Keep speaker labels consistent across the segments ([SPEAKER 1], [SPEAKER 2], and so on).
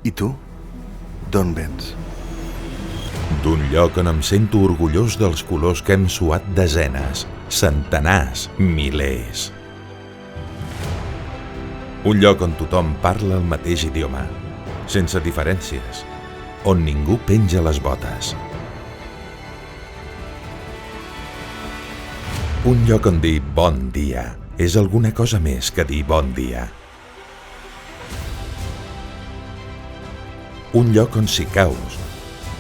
[SPEAKER 1] I tu? D'on vens?
[SPEAKER 2] D'un lloc on em sento orgullós dels colors que hem suat desenes, centenars, milers. Un lloc on tothom parla el mateix idioma, sense diferències, on ningú penja les botes. Un lloc on dir bon dia és alguna cosa més que dir bon dia. Un lloc on si caus,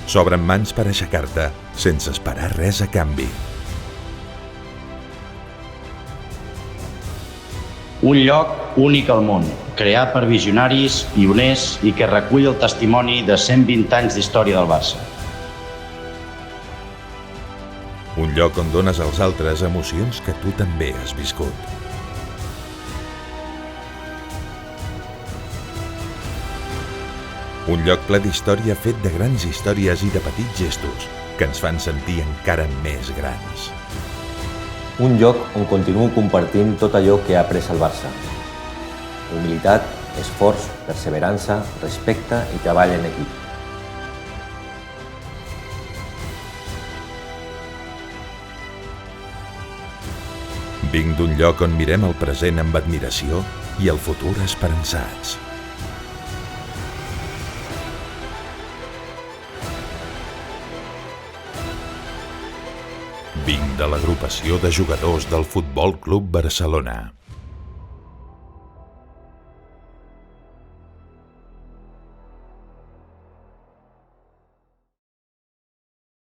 [SPEAKER 2] s'obren mans per aixecar-te sense esperar res a canvi.
[SPEAKER 3] Un lloc únic al món, creat per visionaris, pioners i que recull el testimoni de 120 anys d'història del Barça.
[SPEAKER 2] Un lloc on dones als altres emocions que tu també has viscut. Un lloc ple d'història fet de grans històries i de petits gestos que ens fan sentir encara més grans.
[SPEAKER 4] Un lloc on continuo compartint tot allò que he après al Barça. Humilitat, esforç, perseverança, respecte i treball en equip.
[SPEAKER 2] Vinc d'un lloc on mirem el present amb admiració i el futur esperançats. Vinc de l'agrupació de jugadors del Futbol Club Barcelona.